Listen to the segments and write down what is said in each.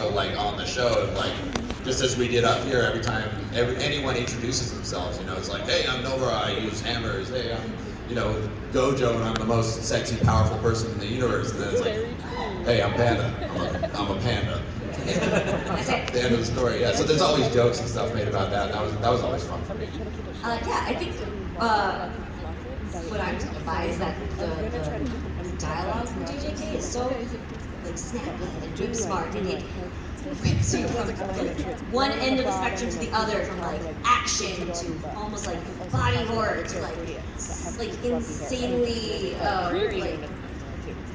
also like on the show, like just as we did up here, every time anyone introduces themselves, you know, it's like, hey, I'm Nova, I use hammers. Hey, I'm, you know, Gojo, and I'm the most sexy, powerful person in the universe. And then it's like, hey, I'm Panda. I'm a panda. That's it. The end of the story. Yeah. So there's always jokes and stuff made about that. That was always fun for me. Yeah, I think what I'm taken by is that the dialogue from JJK is so like snappy and whip smart, and it whips you from one end of the spectrum to the other, from like action to almost like body horror to like insanely like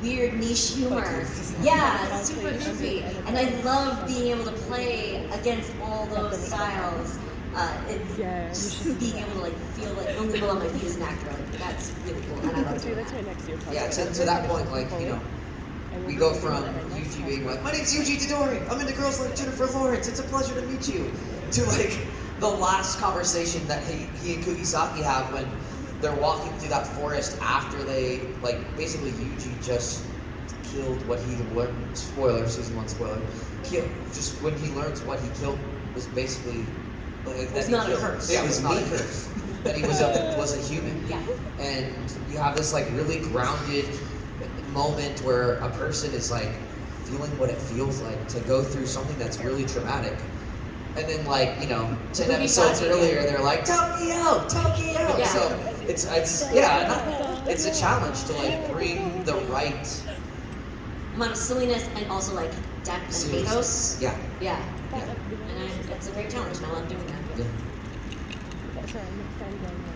weird niche humor. Yeah, super goofy, and I love being able to play against all those styles. Just being able to like feel like only go on my feet as an actor, like, that's really cool, and I love doing that. Yeah, to that point, like, you know, we go from Yuji being like, my name's Yuji Tadori, I'm into girls like Jennifer Lawrence, it's a pleasure to meet you, to like the last conversation that he and Kugisaki have when they're walking through that forest after they, like, basically Yuji just killed what he learned, spoiler, season 1 spoiler, just when he learns what he killed was basically like, it's not a curse. Yeah, it was not a curse. That he was a human. Yeah. And you have this like really grounded moment where a person is like feeling what it feels like to go through something that's really traumatic. And then like, you know, 10 episodes earlier they're like, Tokyo! Yeah. So it's a challenge to like bring the right amount of silliness and also like depth and pathos. Yeah. Yeah. And it's a great challenge, and I love doing that. Yeah.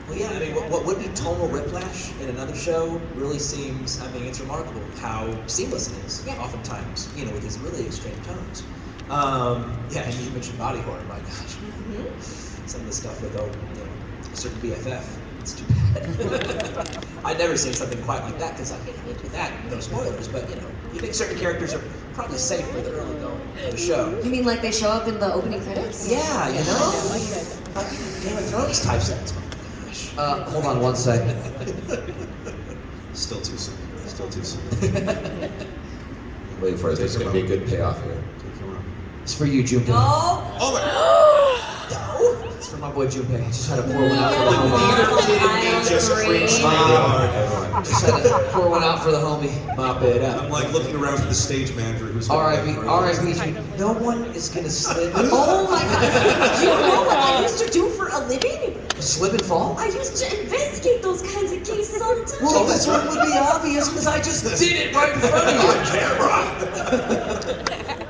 Well, yeah, I mean, what would be tonal whiplash in another show really seems, I mean, it's remarkable how seamless it is, oftentimes, you know, with these really extreme tones. Yeah, and you mentioned body horror, my gosh. Some of the stuff with, you know, a certain BFF, it's too bad. I've never seen something quite like that, because I can't do that, no spoilers, but, you know, you think certain characters are probably safe for the early going of the show. You mean like they show up in the opening credits? Yeah, you know? Like Game of Thrones type sets. Hold on one second. Still too soon. Still too soon. Wait for it. There's going to be a good payoff here. It's for you, Junpei. No! Oh my! It's for my boy Junpei. Just had to pour one out for the homie. Just Just had to pour one out for the homie. Mop it up. I'm like looking around for the stage manager who's R.I.P. No one is gonna slip. Oh my god! Do you know what I used to do for a living? Slip and fall? I used to investigate those kinds of cases all the time. Well, this one would be obvious because I just did it right in front of you. on camera.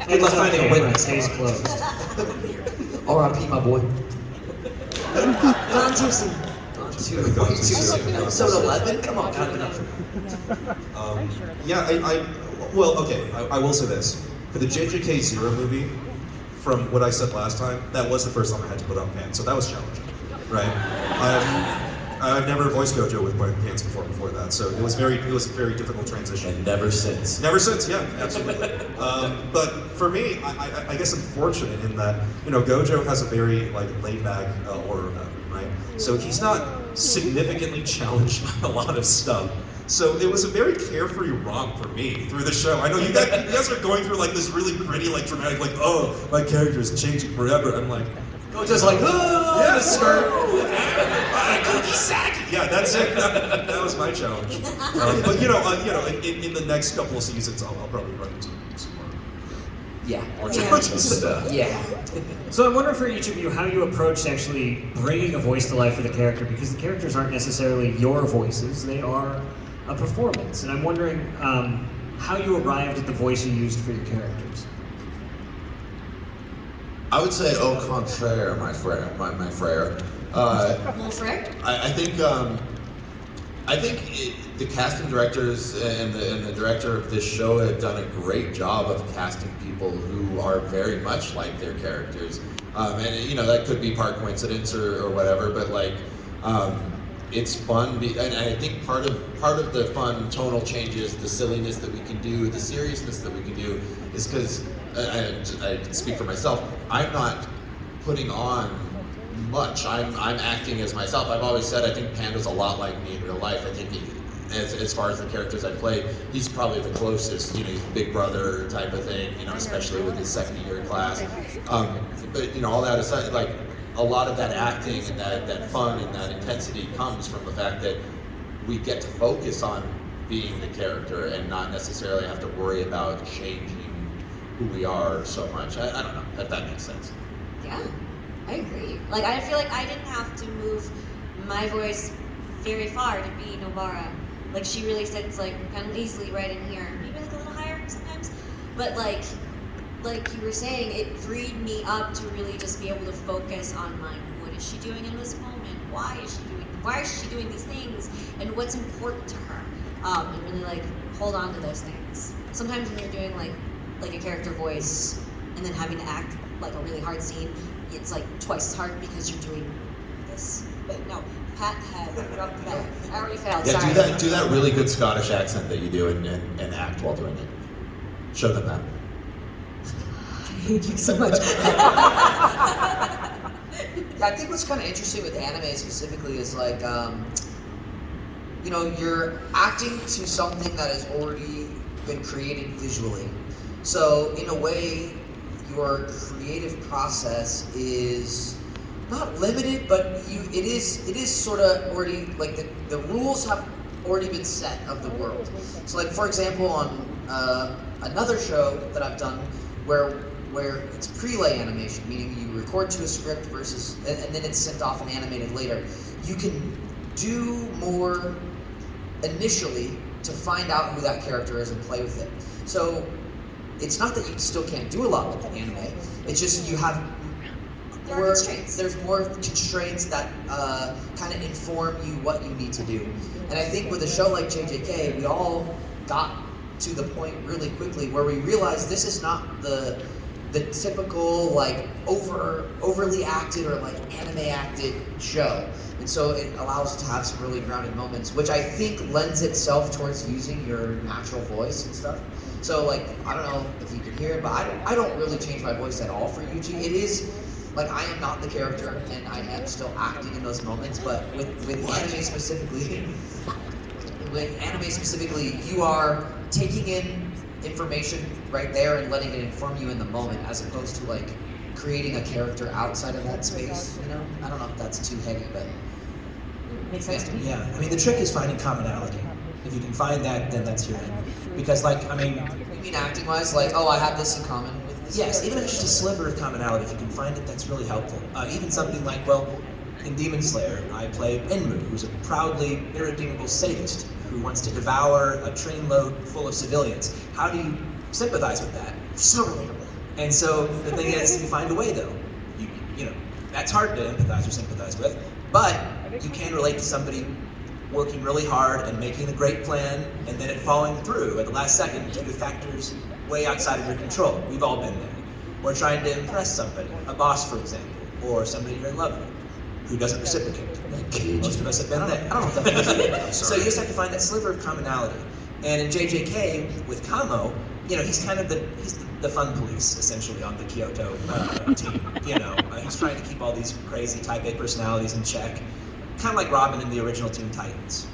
Good luck finding a witness. Case closed. R.I.P. my boy. Gone too soon. Too soon. Episode 11? Come on, count it up. Yeah, well, okay, I will say this. For the JJK Zero movie, from what I said last time, that was the first time I had to put on pants, so that was challenging, right? I've never voiced Gojo with wearing pants before that, so it was a very difficult transition. And never since. Never since, yeah, absolutely. But for me, I guess I'm fortunate in that, you know, Gojo has a very like laid back horror about him, right? So he's not significantly challenged by a lot of stuff. So it was a very carefree romp for me through the show. I know you guys are going through like this really gritty, like dramatic, like, oh, my character is changing forever. I'm like, Gojo's like, oh, yeah, skirt. Yeah, that's it. That was my challenge. But you know, in the next couple of seasons, I'll probably run into some more. Yeah. Yeah. So I'm wondering for each of you how you approach actually bringing a voice to life for the character, because the characters aren't necessarily your voices; they are a performance. And I'm wondering how you arrived at the voice you used for your characters. I would say au contraire, my frère. Mon frère? I think the casting directors and the director of this show have done a great job of casting people who are very much like their characters. And you know, that could be part coincidence or whatever, but like it's fun. And I think part of the fun tonal changes, the silliness that we can do, the seriousness that we can do, is because I can speak for myself. I'm not putting on much. I'm acting as myself. I've always said I think Panda's a lot like me in real life. I think as far as the characters I played, he's probably the closest. You know, he's big brother type of thing. You know, especially with his second year class. But you know, all that aside, like a lot of that acting and that fun and that intensity comes from the fact that we get to focus on being the character and not necessarily have to worry about changing who we are so much. I don't know if that makes sense. Yeah, I agree. Like, I feel like I didn't have to move my voice very far to be Nobara. Like, she really sits like kind of easily right in here, maybe like a little higher sometimes. But like you were saying, it freed me up to really just be able to focus on like, what is she doing in this moment? Why is she doing these things? And what's important to her? And really like hold on to those things. Sometimes when you're doing like a character voice and then having to act like a really hard scene, it's like twice as hard because you're doing this. But no, Pat had up the back. I already failed. Yeah, Sorry. do that really good Scottish accent that you do and act while doing it. Show them that. I hate you so much. Yeah, I think what's kind of interesting with anime specifically is like, you know, you're acting to something that has already been created visually. So in a way, your creative process is not limited, but it is sort of already, like the rules have already been set of the world. So like, for example, on another show that I've done where it's prelay animation, meaning you record to a script versus, and then it's sent off and animated later. You can do more initially to find out who that character is and play with it. So it's not that you still can't do a lot with the anime. It's just you have there's more constraints that kind of inform you what you need to do. And I think with a show like JJK, we all got to the point really quickly where we realized this is not the typical like overly acted or like anime acted show. And so it allows us to have some really grounded moments, which I think lends itself towards using your natural voice and stuff. So like, I don't know if you can hear it, but I don't really change my voice at all for Yuji. It is like, I am not the character and I am still acting in those moments, but with anime specifically, you are taking in information right there and letting it inform you in the moment, as opposed to like creating a character outside of that space, you know? I don't know if that's too heady, but Makes sense to me. Yeah, I mean, the trick is finding commonality. If you can find that, then that's your end. Because, like, I mean... You mean acting-wise? Like, oh, I have this in common with this? Yes, even if it's just a sliver of commonality, if you can find it, that's really helpful. Even something like, well, in Demon Slayer, I play Enmu, who's a proudly irredeemable sadist who wants to devour a trainload full of civilians. How do you sympathize with that? So relatable. And so, the thing is, you find a way, though. You know, that's hard to empathize or sympathize with, but you can relate to somebody working really hard and making a great plan and then it falling through at the last second due to factors way outside of your control. We've all been there. Or trying to impress somebody, a boss for example, or somebody you're in love with who doesn't reciprocate. Most of us have been there. I don't know what that means. So you just have to find that sliver of commonality. And in JJK with Kamo, you know, he's kind of the fun police essentially on the Kyoto team. You know, he's trying to keep all these crazy Type A personalities in check. Kind of like Robin in the original Teen Titans.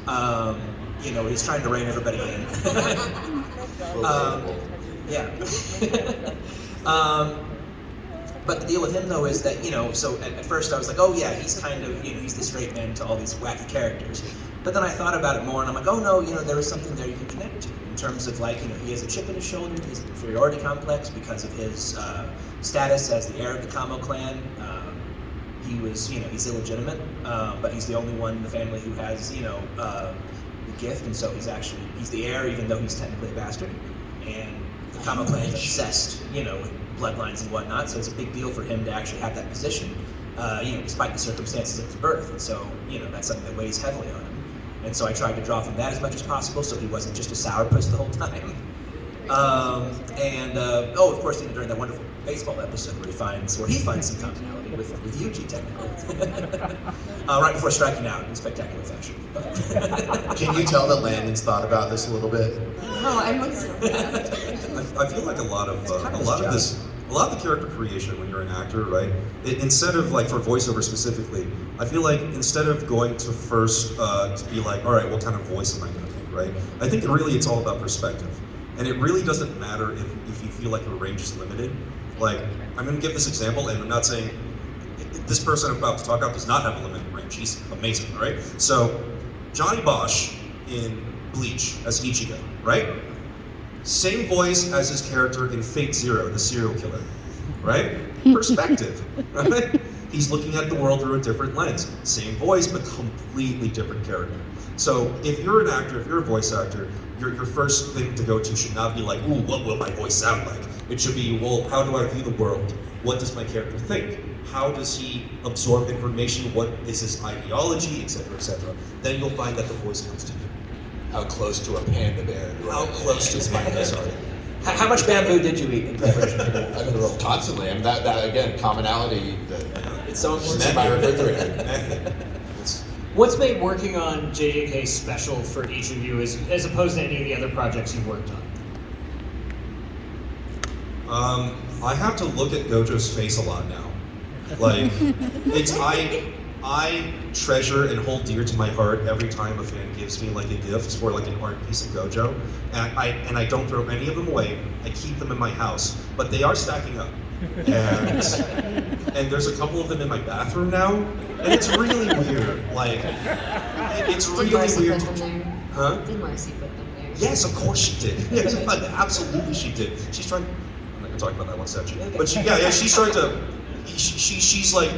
You know, he's trying to rein everybody in. Yeah. But the deal with him though is that, you know, so at first I was like, oh yeah, he's kind of, you know, he's the straight man to all these wacky characters. But then I thought about it more and I'm like, oh no, you know, there is something there you can connect to in terms of like, you know, he has a chip in his shoulder, he has an inferiority complex because of his status as the heir of the Kamo clan. He was, you know, he's illegitimate, but he's the only one in the family who has, you know, the gift, and so he's the heir, even though he's technically a bastard. And the Kamo clan is obsessed, you know, with bloodlines and whatnot, so it's a big deal for him to actually have that position, you know, despite the circumstances of his birth. And so, you know, that's something that weighs heavily on him. And so I tried to draw from that as much as possible, so he wasn't just a sourpuss the whole time. Oh, of course, you know, during that wonderful baseball episode where he finds some commonality with Yuji, technically. Right before striking out in spectacular fashion. Can you tell that Landon's thought about this a little bit? No, I'm like so fast. I feel like a lot of the character creation when you're an actor, right? Instead of like for voiceover specifically, I feel like instead of going to first to be like, all right, what kind of voice am I going to pick? right? I think really it's all about perspective. And it really doesn't matter if you feel like your range is limited. Like, I'm gonna give this example, and I'm not saying this person I'm about to talk about does not have a limited range. He's amazing, right? So, Johnny Bosch in Bleach as Ichigo, right? Same voice as his character in Fate Zero, the serial killer, right? Perspective, right? He's looking at the world through a different lens. Same voice, but completely different character. So if you're an actor, if you're a voice actor, your first thing to go to should not be like, ooh, what will my voice sound like? It should be, well, how do I view the world? What does my character think? How does he absorb information? What is his ideology, et cetera, et cetera. Then you'll find that the voice comes to you. How close to a panda bear? How close to my sorry. How much bamboo did you eat in preparation for that? I mean, constantly. I mean, that again, commonality. It's so It's in important. my refrigerator. What's made working on JJK special for each of you as opposed to any of the other projects you've worked on? I have to look at Gojo's face a lot now. Like, I treasure and hold dear to my heart every time a fan gives me like a gift or like an art piece of Gojo, and I don't throw any of them away. I keep them in my house, but they are stacking up, and there's a couple of them in my bathroom now, and it's really weird. Like, it's really Did Marcy weird. put them there? Huh? Did Marcy put them there? Yes, of course she did. Yes, absolutely she did. She's trying. I'm not gonna talk about that one section, but she's trying to. She's like,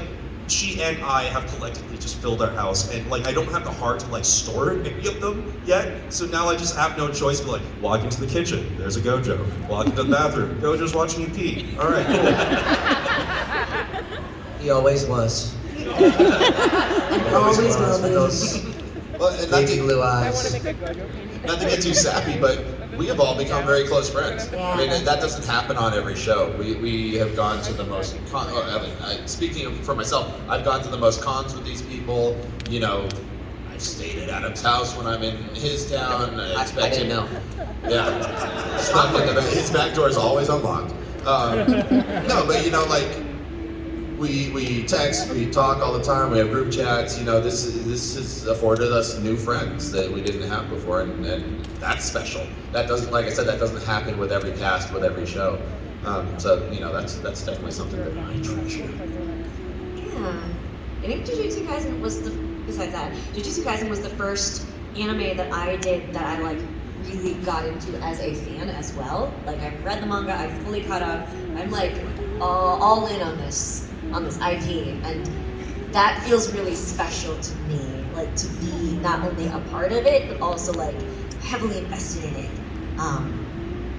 she and I have collectively just filled our house, and like I don't have the heart to like store any of them yet. So now I just have no choice but like walk into the kitchen. There's a Gojo. Walk into the bathroom. Gojo's watching you pee. All right, cool. He always was. Always will with be. those Well, and not baby to, blue eyes. not to get too sappy, but we have all become very close friends. I mean, that doesn't happen on every show. We have gone to the most, speaking for myself, I've gone to the most cons with these people. You know, I've stayed at Adam's house when I'm in his town. I didn't know. Yeah, snuck into his back door is always unlocked. No, but you know, like, we text, we talk all the time, we have group chats. You know, this has afforded us new friends that we didn't have before, and that's special. That doesn't, like I said, that doesn't happen with every cast, with every show. So you know, that's definitely something that I treasure. Yeah. I think Jujutsu Kaisen was besides that, Jujutsu Kaisen was the first anime that I did that I like really got into as a fan as well. Like, I've read the manga, I've fully caught up. I'm like all in on this IP, and that feels really special to me. Like, to be not only a part of it, but also like heavily invested in it.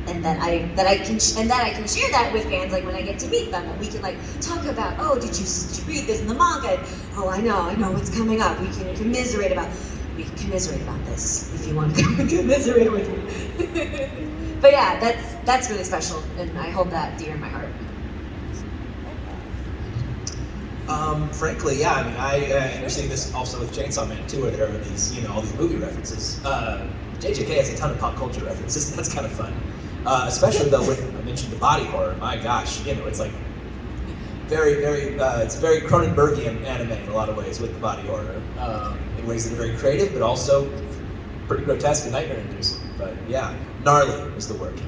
And that I can share that with fans, like when I get to meet them, and we can like talk about, oh, did you read this in the manga? And, oh, I know what's coming up. We can commiserate about this if you want to commiserate with me. But yeah, that's really special, and I hold that dear in my heart. Frankly, yeah. I mean, and you're seeing this also with Chainsaw Man too, where there are these, you know, all these movie references. JJK has a ton of pop culture references. That's kind of fun, especially though with, I mentioned the body horror. My gosh, you know, it's like very, it's very Cronenbergian anime in a lot of ways with the body horror, in ways that are very creative, but also pretty grotesque and nightmare-inducing. But yeah, gnarly is the word.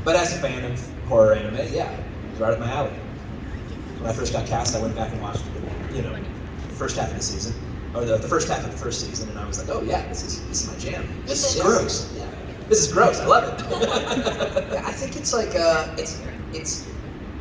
But as a fan of horror anime, yeah, it's right up my alley. When I first got cast, I went back and watched, you know, the first half of the season, or the first half of the first season, and I was like, oh yeah, this is my jam. This is gross. Yeah. This is gross. I love it. Yeah, I think it's like it's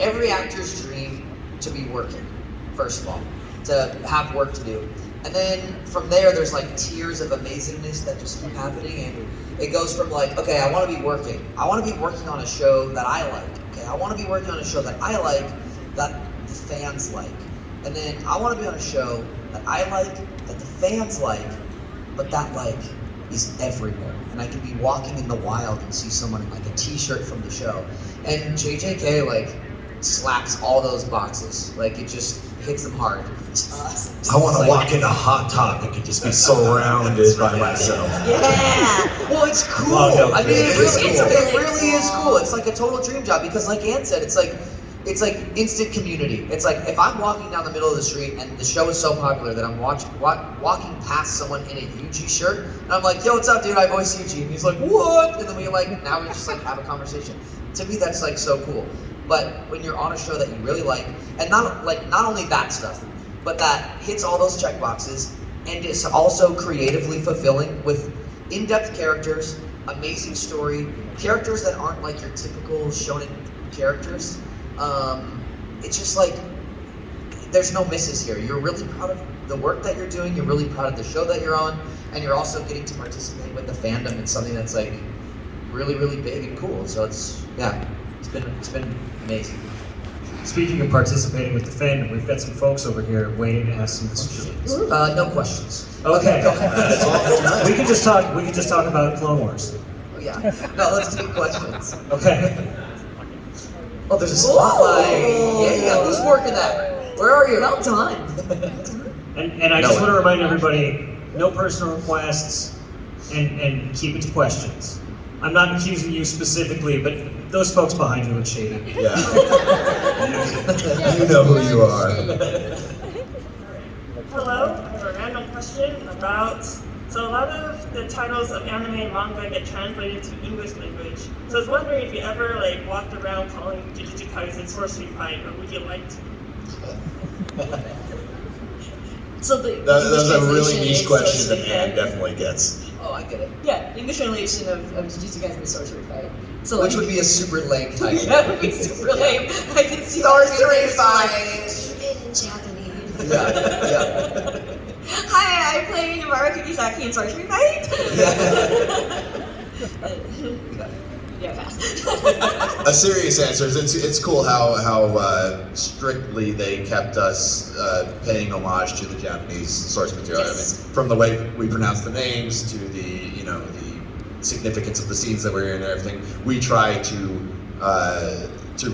every actor's dream to be working. First of all, to have work to do, and then from there, there's like tiers of amazingness that just keep happening, and it goes from like, okay, I want to be working. I want to be working on a show that I like. Okay, I want to be working on a show that I like, that the fans like, and then I want to be on a show that I like, that the fans like, but that like is everywhere. And I can be walking in the wild and see someone in like a t-shirt from the show. And JJK like slaps all those boxes. Like, it just hits them hard. I want to walk into Hot Topic and just be surrounded by myself. Yeah. Well, it's cool. Love I mean, it It's really really is cool. cool. It's like a total dream job because, like Ann said, it's like it's like instant community. It's like if I'm walking down the middle of the street and the show is so popular that I'm walking past someone in a Yuji shirt, and I'm like, yo, what's up, dude? I voice Yuji. And he's like, what? And then now we just like have a conversation. To me, that's like so cool. But when you're on a show that you really like, and not only that stuff, but that hits all those check boxes, and is also creatively fulfilling with in-depth characters, amazing story, characters that aren't like your typical shonen characters. It's just like, there's no misses here. You're really proud of the work that you're doing, you're really proud of the show that you're on, and you're also getting to participate with the fandom in something that's like really, really big and cool. So it's been amazing. Speaking of participating with the fandom, we've got some folks over here waiting to ask some questions. No questions. Okay. Go ahead. We can just talk about Clone Wars. Oh, yeah. No, let's take questions. Okay. Oh, there's a spotlight. Yeah, who's working that? Where are you? Well done. And I just want to remind everybody, no personal requests, and keep it to questions. I'm not accusing you specifically, but those folks behind you look shady. Yeah. You know who you are. Hello, I have a random question about, so a lot of the titles of anime and manga get translated to English language. So I was wondering if you ever like walked around calling Jujutsu Kaisen Sorcery Fight, or would you like to? So the That's a really translation niche is question that Sorcery Anne Fight. definitely gets. Oh, I get it. Yeah, English translation of Jujutsu Kaisen is Sorcery Fight. So Which like, would be a super lame title. that would be super lame. I can see Sorcery Fight. Fight. Keep it in Japanese. Yeah. Hi, I play Yamara Kugisaki in Sorcery Fight. Yeah, fast. A serious answer is it's cool how strictly they kept us paying homage to the Japanese source material. Yes. I mean, from the way we pronounce the names to the the significance of the scenes that we're in and everything, we try to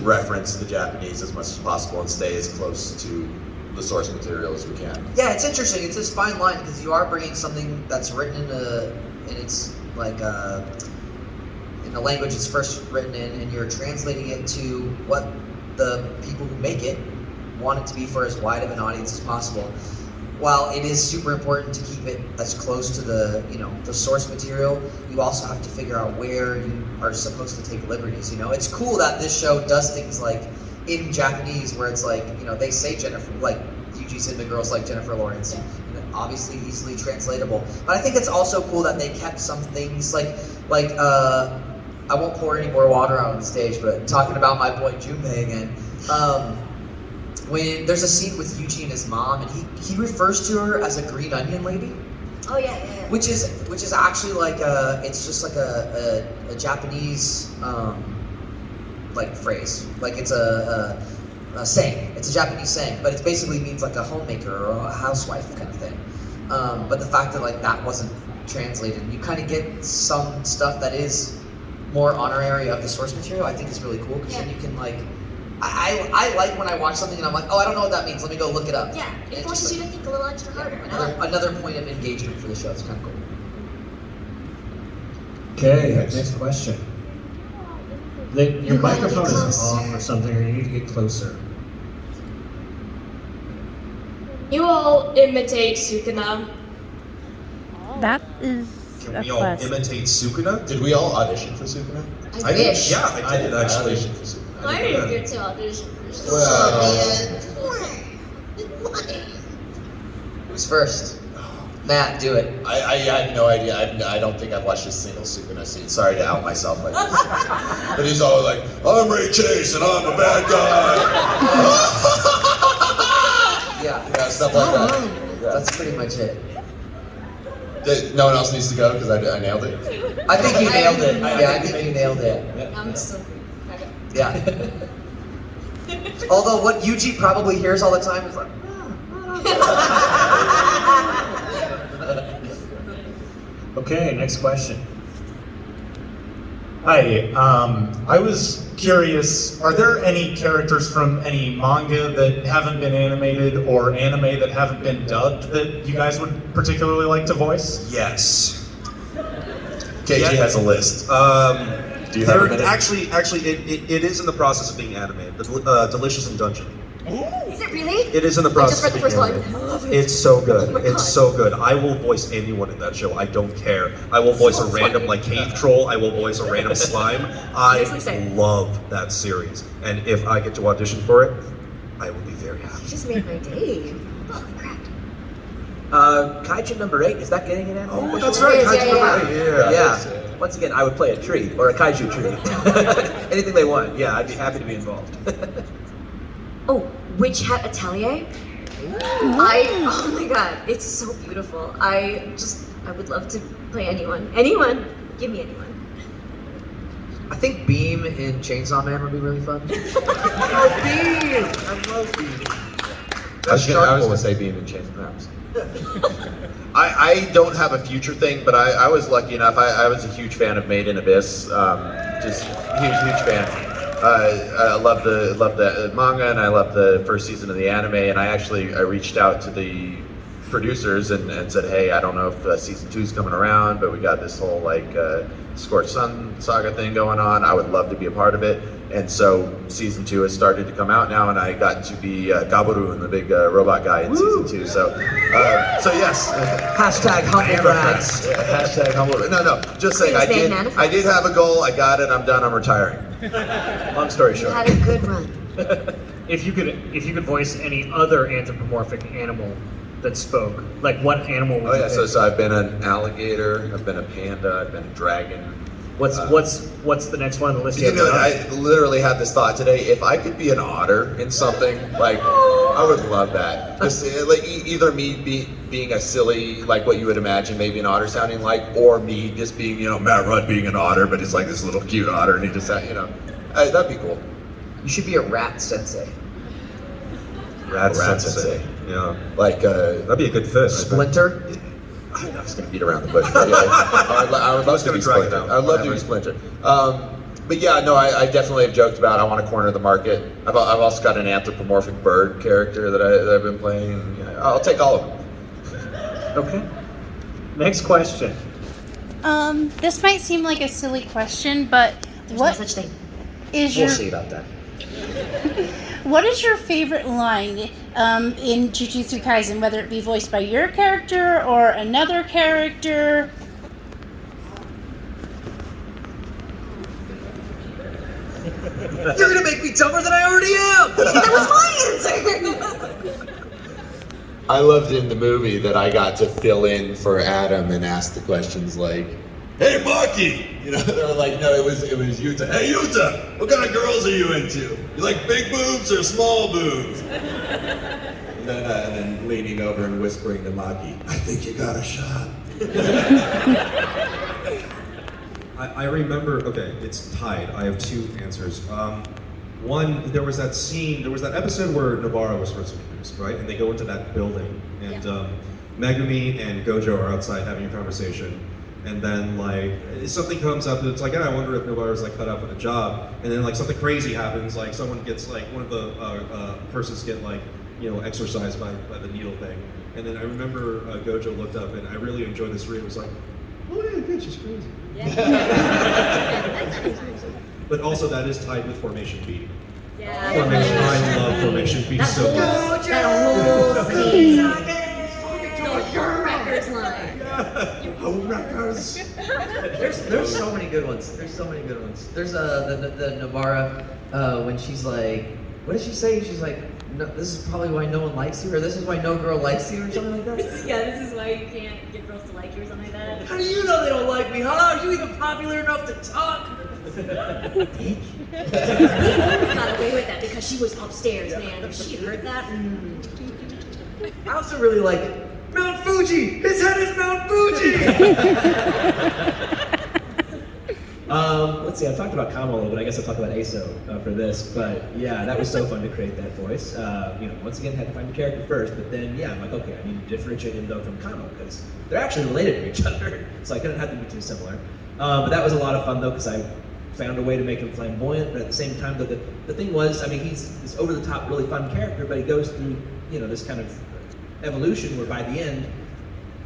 reference the Japanese as much as possible and stay as close to the source material as we can. Yeah, it's interesting. It's this fine line because you are bringing something that's written in its like in the language it's first written in, and you're translating it to what the people who make it want it to be for as wide of an audience as possible. While it is super important to keep it as close to the the source material, you also have to figure out where you are supposed to take liberties. It's cool that this show does things like in Japanese where it's like they say Jennifer, like Yuji's into girls like Jennifer Lawrence, obviously easily translatable. But I think it's also cool that they kept some things like I won't pour any more water out on the stage, but talking about my boy Junpei again. When there's a scene with Yuji and his mom, and he refers to her as a green onion lady. Oh yeah. Which is actually like it's just like a Japanese like phrase, like it's a saying. It's a Japanese saying, but it basically means like a homemaker or a housewife kind of thing. But the fact that like that wasn't translated, you kind of get some stuff that is more honorary of the source material. I think is really cool because then you can like. I like when I watch something and I'm like, oh, I don't know what that means. Let me go look it up. Yeah, it forces you to think a little extra harder. Another point of engagement for the show. It's kind of cool. Okay, next question. Your You gotta microphone get is closer. off or something, or you need to get closer. You all imitate Sukuna. That is Can a we all quest. imitate Sukuna? Did we all audition for Sukuna? I wish. Yeah, I did actually. auditioned for Sukuna. I didn't get to audition for Well- Who's first? Matt, do it. I had no idea. I don't think I've watched a single Sukuna scene. Sorry to out myself like this. But he's always like, I'm Ray Chase and I'm a bad guy. Yeah, Stuff like that. Yeah. that's pretty much it. No one else needs to go because I nailed it. I think you nailed it. Yeah, I think you nailed it. I'm still. Okay. Yeah. Although what Yuji probably hears all the time is like, Okay, next question. Hi, I was curious, are there any characters from any manga that haven't been animated or anime that haven't been dubbed that you guys would particularly like to voice? Yes. KG Yeah. has a list. Do you have a There- minute? actually, it is in the process of being animated. Delicious in Dungeon. Is it really? It is in the I process just read the of being first one. animated. I love it. It's so good. Oh my It's God. so good. I will voice anyone in that show. I don't care. I will voice a random like cave troll. I will voice a random slime. Honestly, I same. love that series, and if I get to audition for it, I will be very You happy. just made my day. Holy crap. Kaiju number 8, is that getting an anime? Oh, officially? that's right. Yeah, Kaiju yeah, number 8, Yeah. Once again, I would play a tree or a kaiju tree. Anything they want. Yeah, I'd be happy to be involved. Oh, Witch Hat Atelier? Oh my god, it's so beautiful. I would love to play anyone. Anyone! Give me anyone. I think Beam in Chainsaw Man would be really fun. I love Beam! I love Beam. I was gonna say Beam and Chains Maps. I don't have a future thing, but I was lucky enough. I was a huge fan of Made in Abyss. Just huge fan. I love the manga, and I love the first season of the anime. And I reached out to the producers and said, hey, I don't know if season 2 is coming around, but we got this whole like Scorched Sun saga thing going on. I would love to be a part of it. And so season 2 has started to come out now, and I got to be Gabaru, the big robot guy in season 2. So yes. Hashtag humble brags. Hashtag humble. No. Just saying, Please, man, manifest. I did have a goal. I got it. I'm done. I'm retiring. Long story You short. had a good run. If you could voice any other anthropomorphic animal that spoke, like what animal would Oh you yeah. pick? So I've been an alligator. I've been a panda. I've been a dragon. What's the next one on the list? You know, I literally had this thought today. If I could be an otter in something, like, I would love that. Just like either me being a silly, like what you would imagine maybe an otter sounding like, or me just being, Matt Rudd being an otter, but he's like this little cute otter, and he just, that'd be cool. You should be a rat sensei. Rat Rat Sensei. Sensei. Yeah. Like, That'd be a good fit. Splinter? I was gonna beat around the bush, but yeah, I would love to be drag it Splinter. down. I'd love to be Splinter. But yeah, no, I definitely have joked about I want to corner the market. I've also got an anthropomorphic bird character that I've been playing. And, I'll take all of them. Okay. Next question. This might seem like a silly question, but There's what no such thing. is We'll your see about that. what is your favorite line in Jujutsu Kaisen, whether it be voiced by your character or another character? You're gonna make me dumber than I already am! That was my answer! I loved in the movie that I got to fill in for Adam and ask the questions like, "Hey, Maki," they were like, no, it was Yuta. "Hey, Yuta, what kind of girls are you into? You like big boobs or small boobs?" and then leaning over and whispering to Maki, "I think you got a shot." I remember, okay, it's tied. I have two answers. One, there was that episode where Nobara was first introduced, right? And they go into that building, and Megumi and Gojo are outside having a conversation. And then, like, something comes up, and it's like, I wonder if Nobara's, like, cut out for the job. And then, like, something crazy happens, like, someone gets, like, one of the persons get, like, exorcised by the needle thing. And then I remember Gojo looked up, and I really enjoyed this read. It was like, oh yeah, good, she's crazy. But also that is tied with Formation B. Formation, I love Formation B so much. That whole scene. The records line. Records. There's so many good ones. There's the Nobara when she's like, what does she say? She's like, no, this is probably why no one likes you, or this is why no girl likes you, or something like that. This is why you can't get girls to like you or something like that. How do you know they don't like me, huh? Are you even popular enough to talk? Amy got away with that because she was upstairs, man. If she heard that, I also really like Mount Fuji. His head is Mount Fuji. Let's see, I've talked about Kamo a little bit. I guess I'll talk about Aso for this. But yeah, that was so fun to create that voice. Once again, had to find the character first. But then, yeah, I'm like, okay, I need to differentiate him though from Kamo because they're actually related to each other. So I couldn't have them be too similar. But that was a lot of fun though because I found a way to make him flamboyant. But at the same time, the thing was, I mean, he's this over-the-top, really fun character, but he goes through, this kind of evolution where by the end,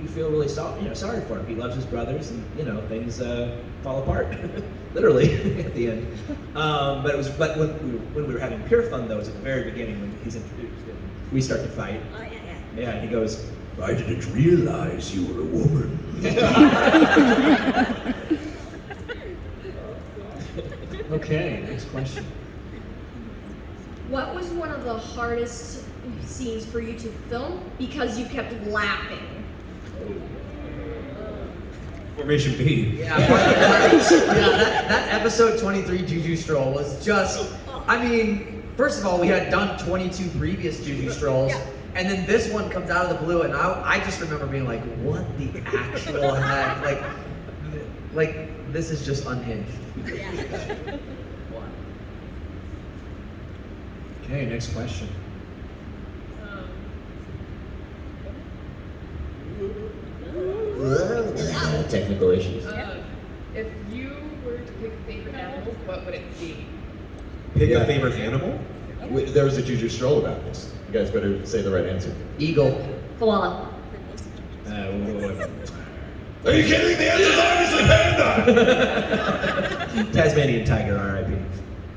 you feel really sorry for him. He loves his brothers, and things fall apart. literally at the end. But when we were having pure fun though, it was at the very beginning when he's introduced and we start to fight. Oh, yeah. Yeah, and he goes, "I didn't realize you were a woman." Okay, next question. What was one of the hardest scenes for you to film because you kept laughing? Formation B. Yeah, that episode 23 Juju Stroll was just, I mean, first of all, we had done 22 previous Juju Strolls, and then this one comes out of the blue, and I just remember being like, what the actual heck? Like, this is just unhinged. Okay, next question. Technical issues. If you were to pick a favorite animal, what would it be? Pick a favorite animal? There was a Juju Stroll about this. You guys better say the right answer. Eagle. Koala. Are you kidding me? The answer is obviously panda! Tasmanian tiger, R.I.P.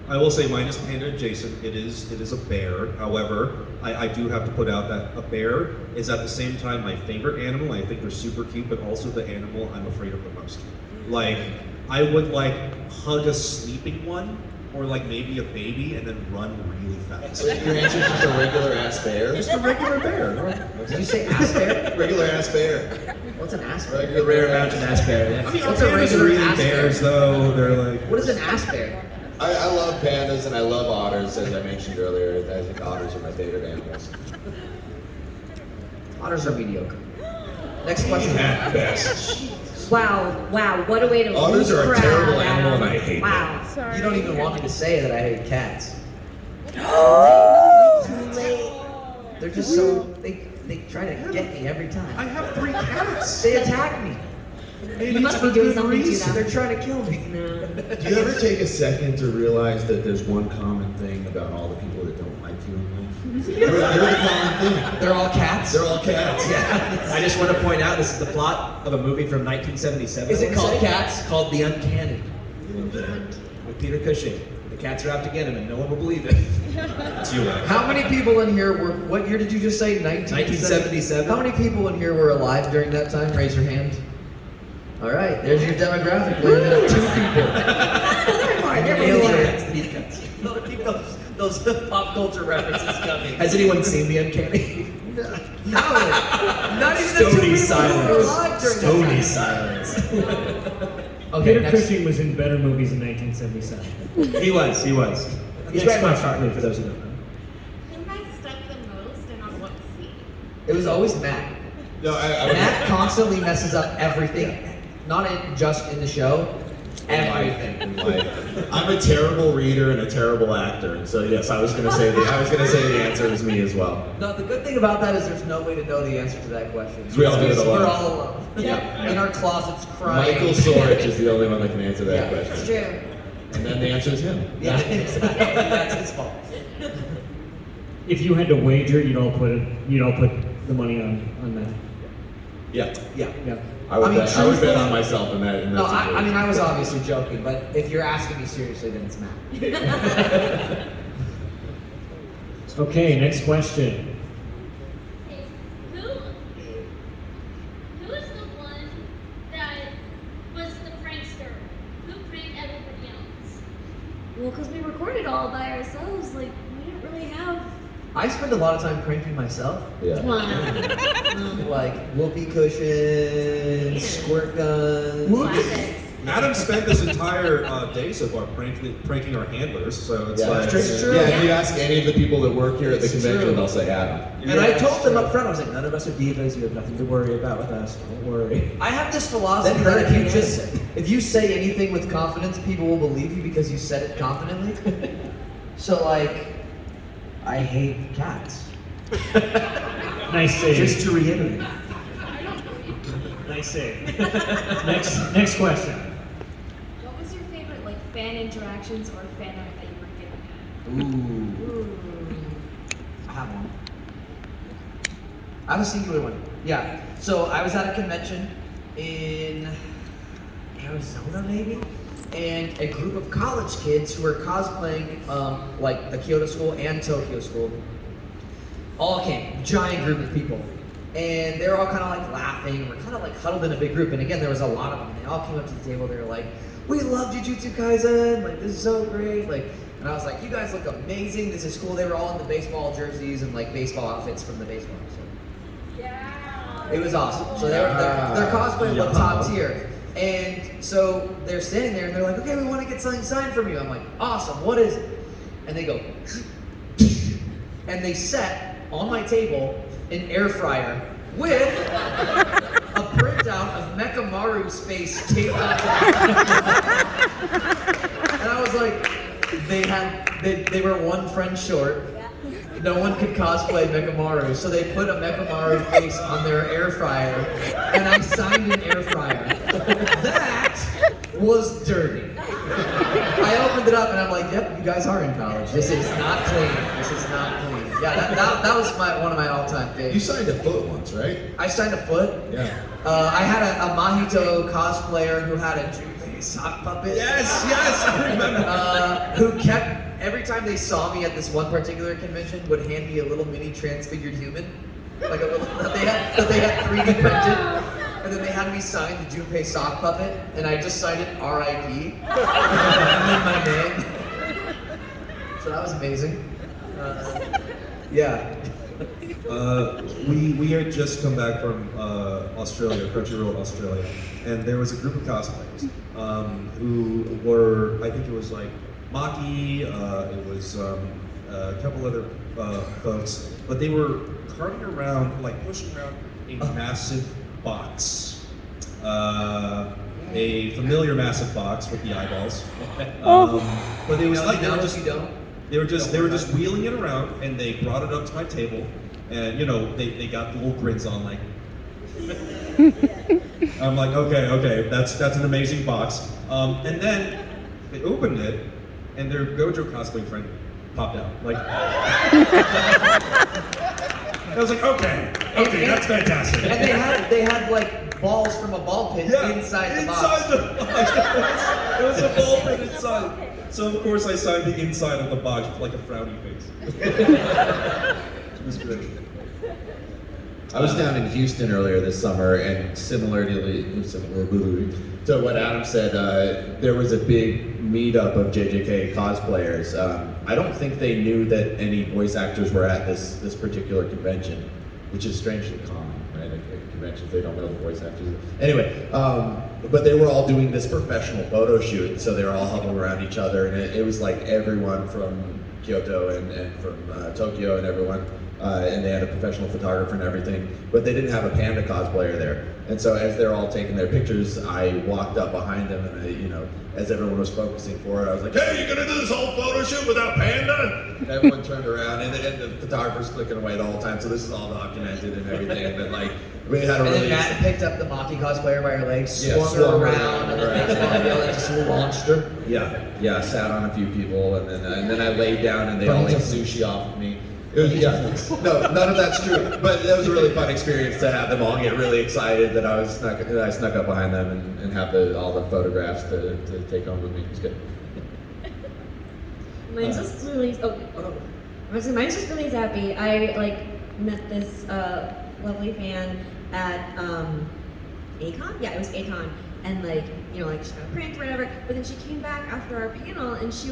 I will say mine is panda adjacent. It is a bear. However, I do have to put out that a bear is at the same time my favorite animal. I think they're super cute, but also the animal I'm afraid of the most. Like, I would like hug a sleeping one, or like maybe a baby, and then run really fast. So your answer is just a regular ass bear? Just a regular bear. Did you say ass bear? Regular ass bear. What's an ass bear? Regular rare mountain ass bear. I mean, What's a pandas regular are really ass bear? bears though. They're like. What is an ass bear? I love pandas and I love otters, as I mentioned earlier. I think otters are my favorite animals. Otters are mediocre. Next question. At best. Wow, what a way to Otters lose are a crowd. terrible animal and I hate them. Wow. You don't even want me to say that I hate cats. They're just so, they try to get me every I time. have 3 cats. They attack me. You must be doing something to them. They're trying to kill me. Do you ever take a second to realize that there's one common thing about all the people that don't like you in life? You're the common thing. They're all cats? They're all cats. Yeah. I just want to point out this is the plot of a movie from 1977. Is it called Cats? Called The Uncanny. With Peter Cushing. The cats are out to get him and no one will believe it. It's you, Alex. How many people in here were, what year did you just say? 1977. How many people in here were alive during that time? Raise your hand. All right, there's your demographic. We're looking at 2 people. These cats. Keep those pop culture references coming. Has anyone seen The Uncanny? No, not even the 2 Stony people who were alive silence. during that Stony time. silence. Okay, Peter next. Cushing was in better movies in 1977. He was. He's Next Grandma question, Charlie, please. for those who don't know. Who messed up the most and on what scene? It was always Matt. No, Matt constantly messes up everything. Not just in the show, everything. in life. I'm a terrible reader and a terrible actor, and so yes, I was gonna say the answer was me as well. No, the good thing about that is there's no way to know the answer to that question. We all do it alone. We're all alone. Yeah. In our closets crying. Michael Sorich is the only one that can answer that Yeah, It's question. true. And then the answer is him. Yeah, exactly. That's his fault. If you had to wager, you'd all put the money on that. Yeah. Yeah. Yeah. I would bet truthfully- on myself in that. No, I mean, I was obviously joking, but if you're asking me seriously, then it's Matt. Okay, next question. Who is the one that was the prankster? Who pranked everybody else? Well, because we recorded all by ourselves, like, we didn't really have. I spend a lot of time pranking myself. Yeah. Like whoopee cushions, squirt guns. Classics. Adam spent this entire day so far pranking our handlers, so it's Yeah, like. It's true. Yeah, if you ask any of the people that work here at the It's convention, true. they'll say Adam. And I told them up front, I was like, none of us are divas, you have nothing to worry about with us, don't worry. I have this philosophy Then that hurricane Harrison. if you say anything with confidence, people will believe you because you said it confidently. So like, I hate cats. Nice save. Just to reiterate. Nice save. Next question. What was your favorite like fan interactions or fan art that you were given? Ooh. I have one. I have a singular one. Yeah. So I was at a convention in Arizona, maybe, and a group of college kids who were cosplaying like the Kyoto school and Tokyo school all came, giant group of people. And they were all kind of like laughing, we're kind of like huddled in a big group, and again, there was a lot of them. They all came up to the table, they were like, we love Jujutsu Kaisen, like this is so great, like, and I was like, you guys look amazing, this is cool. They were all in the baseball jerseys and like baseball outfits from the baseball. So. Yeah. It was awesome. So their cosplay was top tier. And so they're standing there and they're like, okay, we want to get something signed from you. I'm like, awesome, what is it? And they go, and they set on my table an air fryer with a printout of Mechamaru's face taped onto it. And I was like, they were one friend short. No one could cosplay Mechamaru, so they put a Mechamaru face on their air fryer, and I signed an air fryer. That was dirty. I opened it up and I'm like, yep, you guys are in college. This is not clean. This is not clean. Yeah, that was one of my all-time favorites. You signed a foot once, right? I signed a foot? Yeah. I had a Mahito cosplayer who had a Junpei sock puppet. Yes, I remember. Who kept, every time they saw me at this one particular convention, would hand me a little mini transfigured human. Like a little, that they had 3D printed. And then they had me sign the Junpei sock puppet, and I just signed it R.I.P. and then my name. So that was amazing. Yeah. We had just come back from Australia, Crunchyroll, Australia, and there was a group of cosplayers who were, I think it was like Maki, it was a couple other folks, but they were carting around, like pushing around a massive box. A familiar massive box with the eyeballs. But it was like they were just wheeling it around, and they brought it up to my table, and you know they got the little grins on, like. I'm like, okay, that's an amazing box. And then they opened it, and their Gojo cosplay friend popped out. Like, I was like, okay, that's fantastic. And they had like balls from a ball pit inside the box. Inside the box. It was a ball pit inside. So of course I signed the inside of the box with like a frowny face. It was great. I was down in Houston earlier this summer, and similarly to what Adam said, there was a big meetup of JJK cosplayers. I don't think they knew that any voice actors were at this particular convention, which is strangely common, right? At conventions, they don't know the voice actors. Anyway, but they were all doing this professional photo shoot, so they were all huddled around each other, and it was like everyone from Kyoto and from Tokyo and everyone. And they had a professional photographer and everything, but they didn't have a Panda cosplayer there. And so as they're all taking their pictures, I walked up behind them, and as everyone was focusing for it, I was like, "Hey, you gonna do this whole photo shoot without Panda?" And everyone turned around, and the photographer's clicking away the whole time. So this is all documented and everything. But like, we had a really. And then Matt picked up the Maki cosplayer by her legs, swung her around, and then just launched her. Yeah, sat on a few people, and then I laid down, and they all ate sushi off of me. No, none of that's true. But that was a really fun experience to have them all get really excited that I snuck up behind them and have all the photographs to take home with me. It was good. Mine's just really mine's just really zappy. I met this lovely fan at Acon. Yeah, it was Acon, and she got a print or whatever. But then she came back after our panel, and she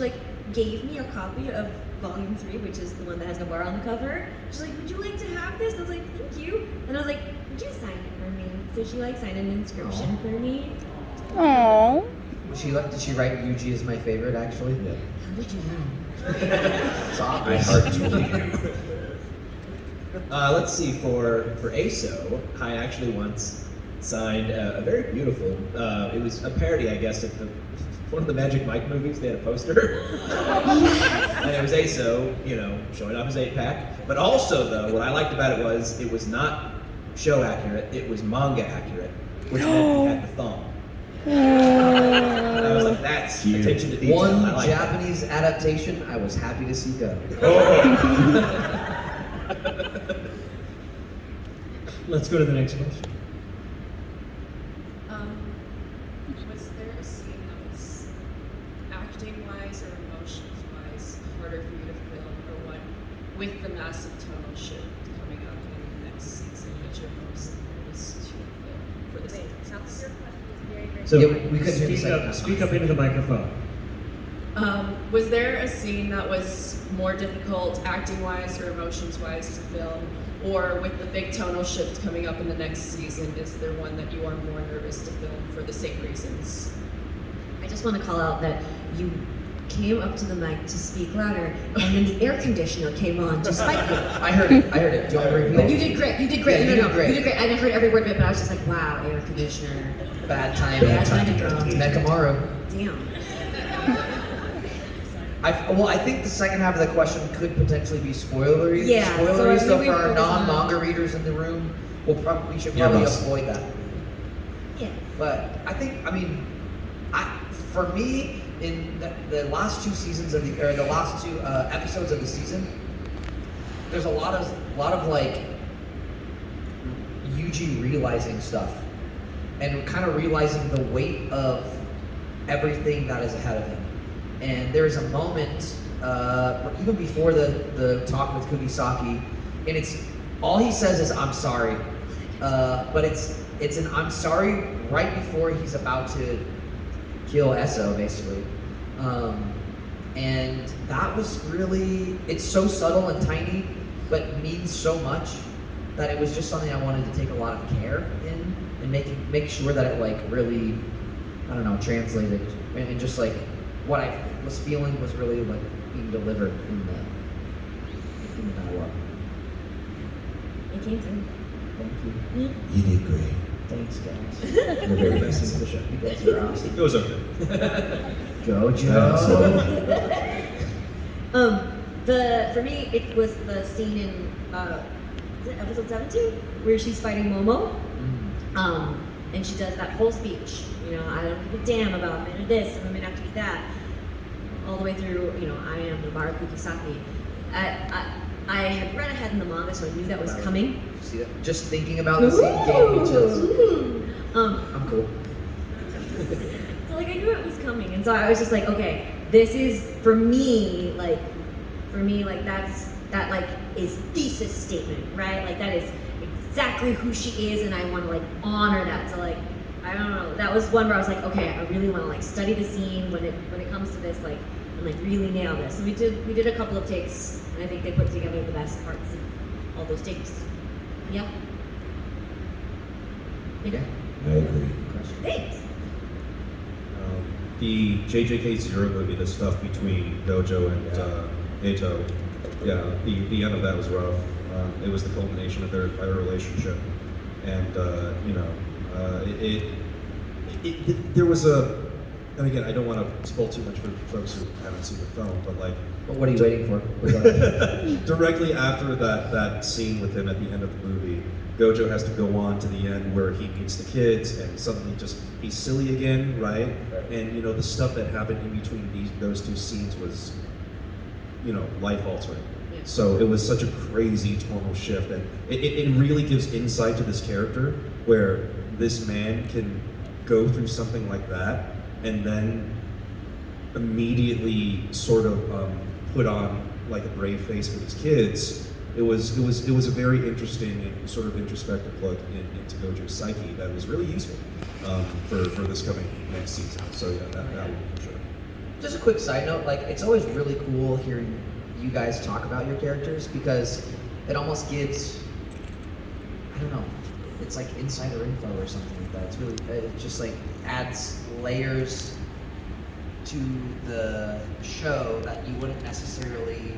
gave me a copy of Volume 3, which is the one that has the bar on the cover. She's like, would you like to have this? And I was like, thank you. And I was like, would you sign it for me? So she signed an inscription for me. Aww. Did she write Yuji as my favorite, actually? Yeah. How did you know? It's obvious. My heart Yuji. Let's see, for ASO, I actually once signed a very beautiful, it was a parody, I guess, of one of the Magic Mike movies. They had a poster. And it was ASO, showing off his 8-pack. But also, though, what I liked about it was not show accurate, it was manga accurate, which meant he had the thumb. And I was like, that's attention to detail. One I like Japanese adaptation I was happy to see go. Let's go to the next question. Was there a scene that was with the massive tonal shift coming up in the next season, which you're most nervous to film for the season? So Yeah, we couldn't hear the second half. speak up into the microphone. Was there a scene that was more difficult acting-wise or emotions-wise to film? Or with the big tonal shift coming up in the next season, is there one that you are more nervous to film for the same reasons? I just want to call out that you came up to the mic to speak louder, and then the air conditioner came on to spike you. I heard it. Do you want to repeat But it? you did great. You did great. Yeah, you did great. You did great. I heard every word of it, but I was just like, wow, air conditioner. Bad timing. Bad timing, girl. Mekamaru. Damn. I think the second half of the question could potentially be spoilery. Yeah, Spoilery so stuff maybe for our focus on- non-manga readers in the room. We should Yeah, probably boss. avoid that. Yeah. But for me, in the last two seasons of the last two episodes of the season, there's a lot of like Yuji realizing stuff and kind of realizing the weight of everything that is ahead of him. And there's a moment, even before the talk with Kugisaki, and it's all he says is "I'm sorry," but it's an "I'm sorry" right before he's about to kill Esso, basically. And that was really, it's so subtle and tiny, but means so much that it was just something I wanted to take a lot of care in and make sure that it like really, I don't know, translated and just like what I was feeling was really like being delivered in the dialogue. It came through. Thank you. You did great. Thanks, guys. You're the very best thing for the show. You guys are awesome. It was okay. Jojo. For me, it was the scene in is it episode 72 where she's fighting Momo. And she does that whole speech. You know, I don't give a damn about men are this and women have to be that. All the way through, you know, I am Nomaru Kugisaki. I had read ahead in the manga, so I knew that was coming. See that? Just thinking about the scene gave me chills. I'm cool. So like I knew it was coming, and so I was just like, okay, this is for me like that is thesis statement, right? Like that is exactly who she is, and I want to like honor that. So like I don't know, that was one where I was like, okay, I really want to like study the scene when it comes to this, like, and like really nail this. So we did a couple of takes, and I think they put together the best parts of all those takes. Yeah. Yeah. I agree. Thanks. The JJK Zero movie, the stuff between Dojo and Eito, the end of that was rough. It was the culmination of their entire relationship, and there was a, and again, I don't want to spoil too much for folks who haven't seen the film, but like. But what are you waiting for? Directly after that scene with him at the end of the movie, Gojo has to go on to the end where he meets the kids and suddenly he's silly again, right? And you know, the stuff that happened in between those two scenes was, you know, life altering. Yeah. So it was such a crazy tonal shift, and it really gives insight to this character where this man can go through something like that and then immediately sort of put on like a brave face for these kids. It was a very interesting and sort of introspective look into Gojo's psyche that was really useful for this coming next season. So yeah, that one for sure. Just a quick side note, like it's always really cool hearing you guys talk about your characters because it almost gives, I don't know, it's like insider info or something like that. It's really, it just like adds layers to the show that you wouldn't necessarily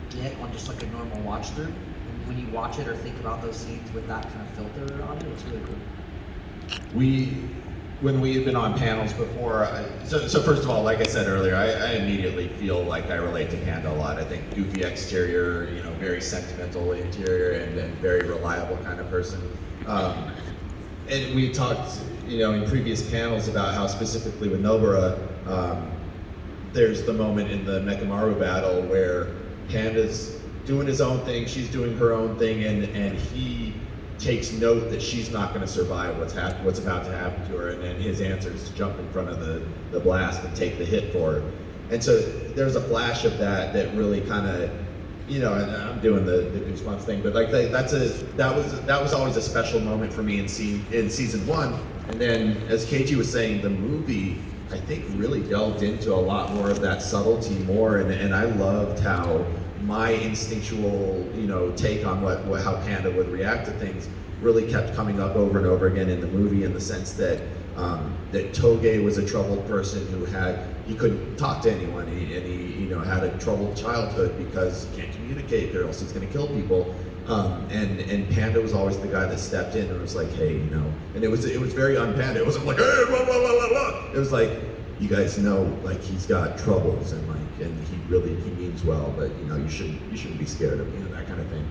get on just like a normal watch through. And when you watch it or think about those scenes with that kind of filter on it, it's really cool. When we had been on panels before, so first of all, like I said earlier, I immediately feel like I relate to Panda a lot. I think goofy exterior, you know, very sentimental interior, and very reliable kind of person. And we talked, you know, in previous panels about how specifically with Nobara, there's the moment in the Mekamaru battle where Panda's doing his own thing, she's doing her own thing, and he takes note that she's not going to survive what's about to happen to her, and then his answer is to jump in front of the blast and take the hit for her. And so there's a flash of that really kind of you know, and I'm doing the Goosebumps thing, but like that was always a special moment for me in season 1. And then, as KG was saying, the movie, I think, really delved into a lot more of that subtlety more, and I loved how my instinctual, you know, take on how Panda would react to things really kept coming up over and over again in the movie, in the sense that that Toge was a troubled person who he couldn't talk to anyone, and he you know, had a troubled childhood because he can't communicate, or else he's going to kill people. And Panda was always the guy that stepped in and was like, hey, you know, and it was very un-Panda. It wasn't like, hey, blah, blah, blah, blah, blah. It was like, you guys know, like, he's got troubles, and he means well, but you know, you shouldn't be scared of him, that kind of thing.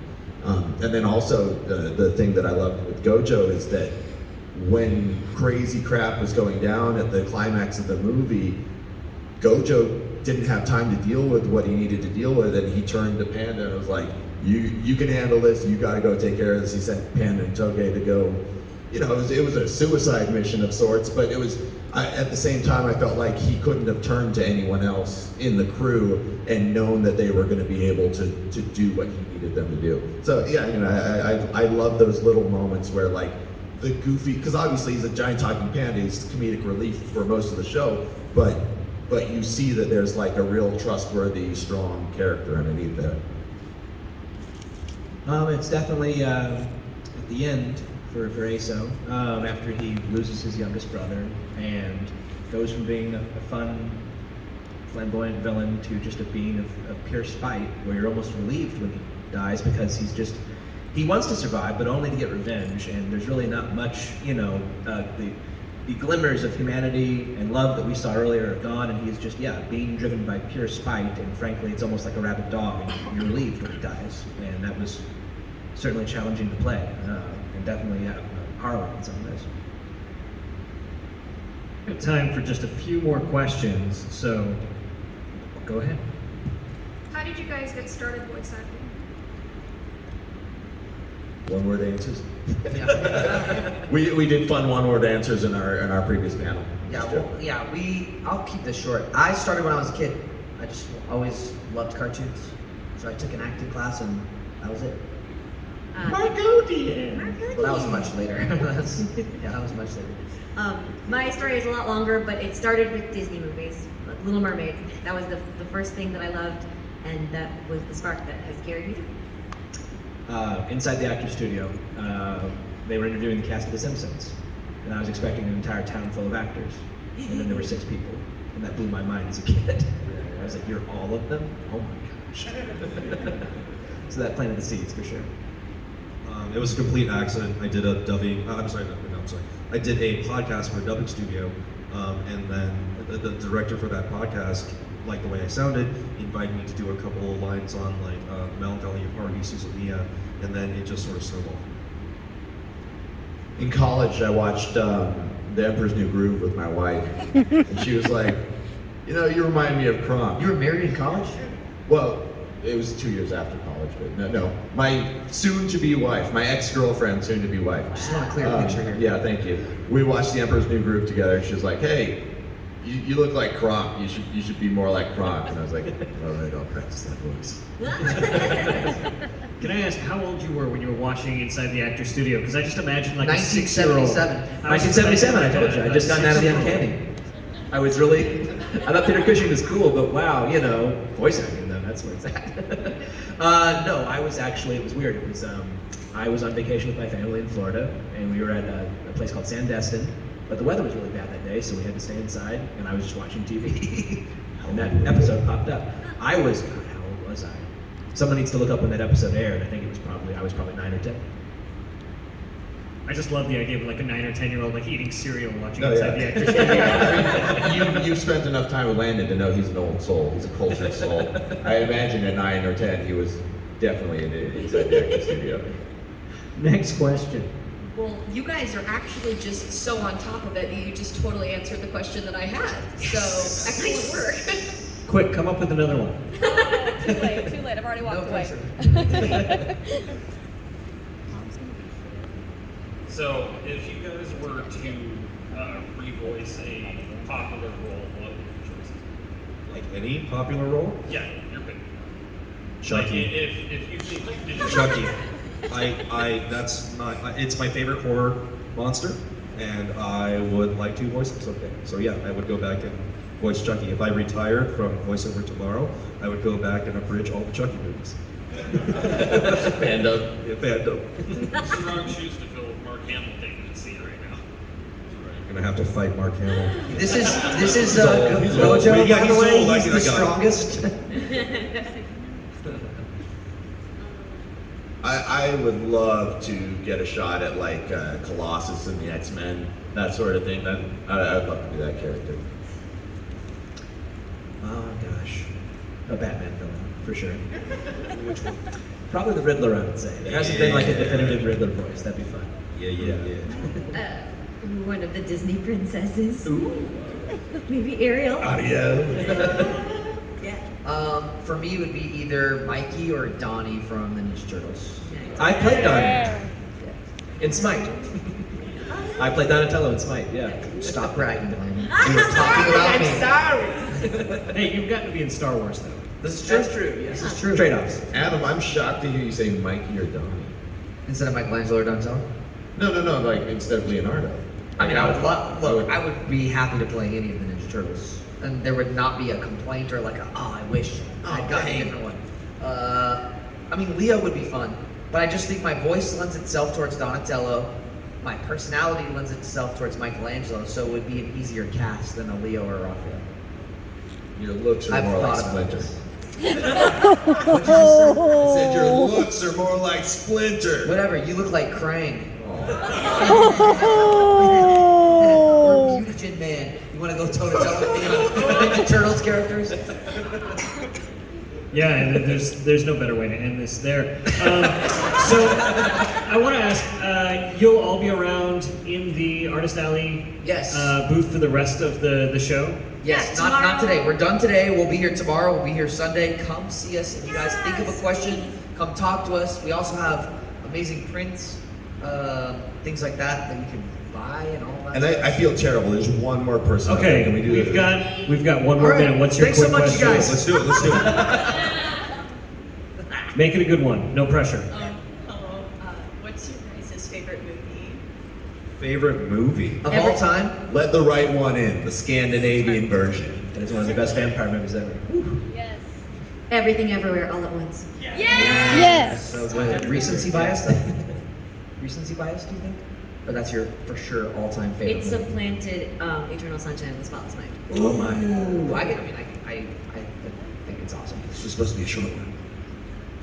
And then also the thing that I loved with Gojo is that when crazy crap was going down at the climax of the movie, Gojo didn't have time to deal with what he needed to deal with, and he turned to Panda and was like, you can handle this, you gotta go take care of this. He sent Panda and Toge to go, you know, it was a suicide mission of sorts, but it was, at the same time, I felt like he couldn't have turned to anyone else in the crew and known that they were gonna be able to do what he needed them to do. So yeah, you know, I love those little moments where, like, the goofy, because obviously he's a giant talking panda, he's comedic relief for most of the show, but you see that there's like a real trustworthy, strong character underneath there. It's definitely at the end for Aso, after he loses his youngest brother and goes from being a fun, flamboyant villain to just a being of pure spite, where you're almost relieved when he dies, because he wants to survive, but only to get revenge, and there's really not much, you know, the glimmers of humanity and love that we saw earlier are gone, and he's just, being driven by pure spite, and frankly, it's almost like a rabid dog, and you're relieved when he dies, and that was certainly challenging to play, and definitely harrowing in some ways. We have time for just a few more questions, so go ahead. How did you guys get started voice acting? One-word answers. we did fun one-word answers in our previous panel. I'll keep this short. I started when I was a kid. I just always loved cartoons, so I took an acting class, and that was it. Margodian. Well, that was much later. that was much later. My story is a lot longer, but it started with Disney movies. Little Mermaid. That was the first thing that I loved, and that was the spark that has carried me through. Inside the actor's studio, they were interviewing the cast of The Simpsons, and I was expecting an entire town full of actors, and then there were 6 people, and that blew my mind as a kid. I was like, you're all of them? Oh my gosh. So that planted the seeds for sure. It was a complete accident. I did a dubbing, I'm sorry. I did a podcast for a dubbing studio, and then the director for that podcast liked the way I sounded. He invited me to do a couple of lines on like Melancholy of Haruhi Suzumiya, and then it just sort of snowballed. In college, I watched The Emperor's New Groove with my wife, and she was like, you know, you remind me of Kronk. You were married in college? Well, it was 2 years after college, but no. My soon-to-be wife, my ex-girlfriend, soon-to-be wife. I just want to clear the picture here. Yeah, thank you. We watched The Emperor's New Groove together, and she was like, hey, you look like Kronk. You should be more like Kronk. And I was like, all right, I'll practice that voice. Can I ask how old you were when you were watching Inside the Actor's Studio? Because I just imagine like a 6-year-old. 1977, I told you. I just gotten out of the Uncanny. I thought Peter Cushing was cool, but wow, you know, voice acting though, that's where it's at. No, it was weird. It was, I was on vacation with my family in Florida, and we were at a place called Sandestin, but the weather was really bad that day, so we had to stay inside, and I was just watching TV. And that episode popped up. How old was I? Someone needs to look up when that episode aired. I think I was probably 9 or 10. I just love the idea of like a 9 or 10-year-old like eating cereal and watching Inside the Actor's Studio. You've spent enough time with Landon to know he's an old soul. He's a cultured soul. I imagine at 9 or 10 he was definitely Inside the Actor's Studio. Next question. Well, you guys are actually just so on top of it that you just totally answered the question that I had. So, excellent work. Quick, come up with another one. Too late. I've already walked away. So, if you guys were to revoice a popular role, what would your choices be? Like any popular role? Yeah, your pick. Chucky. If you think Chucky. It's my favorite horror monster, and I would like to voice him someday. So yeah, I would go back and voice Chucky. If I retired from voiceover tomorrow, I would go back and abridge all the Chucky movies. Fandom. Yeah, fandom. it's the wrong shoes to fill with Mark Hamill taking the seat right now. I'm gonna have to fight Mark Hamill. This is He's old. He's old. Gojo, Yeah, by the he's way. old. I He's can- the I got it. strongest. I would love to get a shot at like Colossus and the X-Men, that sort of thing. I'd love to be that character. Oh gosh, a Batman villain for sure. Which one? Probably the Riddler, I would say. There hasn't been like a definitive Riddler voice. That'd be fun. Yeah. One of the Disney princesses. Ooh. Maybe Ariel. Audio. For me, it would be either Mikey or Donnie from the Ninja Turtles. I played Donnie in Smite. I played Donatello in Smite. Yeah. Stop bragging, Delaney. We were talking about me. sorry. Hey, you've gotten to be in Star Wars though. This is true. That's true. Yes. This is true. Trade-offs. Adam, I'm shocked to hear you say Mikey or Donnie. Instead of Michelangelo or Donatello? No, like instead of Leonardo. I mean, I would be happy to play any of the Ninja Turtles. And there would not be a complaint or like I wish I'd gotten a different one. I mean, Leo would be fun, but I just think my voice lends itself towards Donatello. My personality lends itself towards Michelangelo, so it would be an easier cast than a Leo or a Raphael. Your looks are I've more like thought about Splinter. this. I said your looks are more like Splinter. Whatever, you look like Krang. Oh. Or Mutagen Man. You want to go toe to toe with me on Ninja Turtles characters? Yeah, and there's no better way to end this there. So I want to ask, you'll all be around in the Artist Alley booth for the rest of the show? Yes, not today. We're done today. We'll be here tomorrow. We'll be here Sunday. Come see us. If you guys think of a question, come talk to us. We also have amazing prints, things like that you can buy and all that. And I feel terrible. There's one more person. out there. Okay, Can we do we've got one more All right. minute. What's your Thanks quick so much, you question? guys. Let's do it. Make it a good one. No pressure. Hello. What's your guys' favorite movie? Favorite movie? Of all time? Let the right one in. The Scandinavian version. It's one of the best vampire movies ever. Yes. Everything Everywhere All at Once. Yes. So recency bias then? Recency bias, do you think? Or that's your, for sure, all-time favorite It movie? supplanted Eternal Sunshine of the Spotless Mind. Oh my. I think it's awesome. This was supposed to be a short one.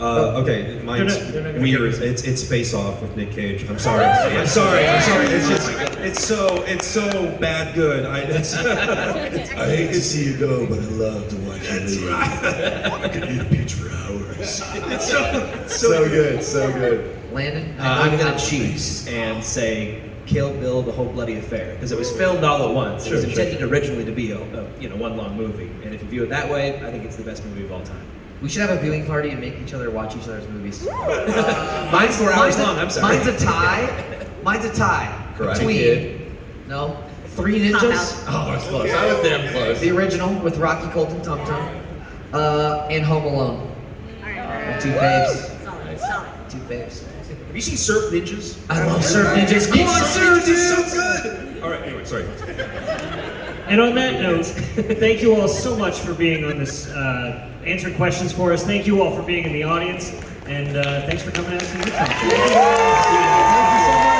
Okay, mine's They're not gonna weird. get this. It's Face Off with Nick Cage. I'm sorry. I'm sorry. It's just it's so bad good. I hate to see you go, but I love to watch you leave. I could eat a peach for hours. It's So good, so good. Landon? I'm gonna cheat and say Kill Bill: The Whole Bloody Affair because it was filmed all at once. It was intended originally to be a one long movie, and if you view it that way, I think it's the best movie of all time. We should have a viewing party and make each other watch each other's movies. Mine's 4 hours long. I'm sorry. Mine's a tie. Mine's a tie. Karate between Kid. No, Three Ninjas. Oh, that's close. I was damn close. The original with Rocky Colton Tum Tum, and Home Alone. Two faves. Solid. Two faves. Have you seen Surf Ninjas? I love Surf Ninjas. Come on, Surf Ninjas, Ninjas. so good. All right. Anyway, sorry. And on that note, thank you all so much for being on this, answering questions for us. Thank you all for being in the audience, and thanks for coming out to the Thank you so much.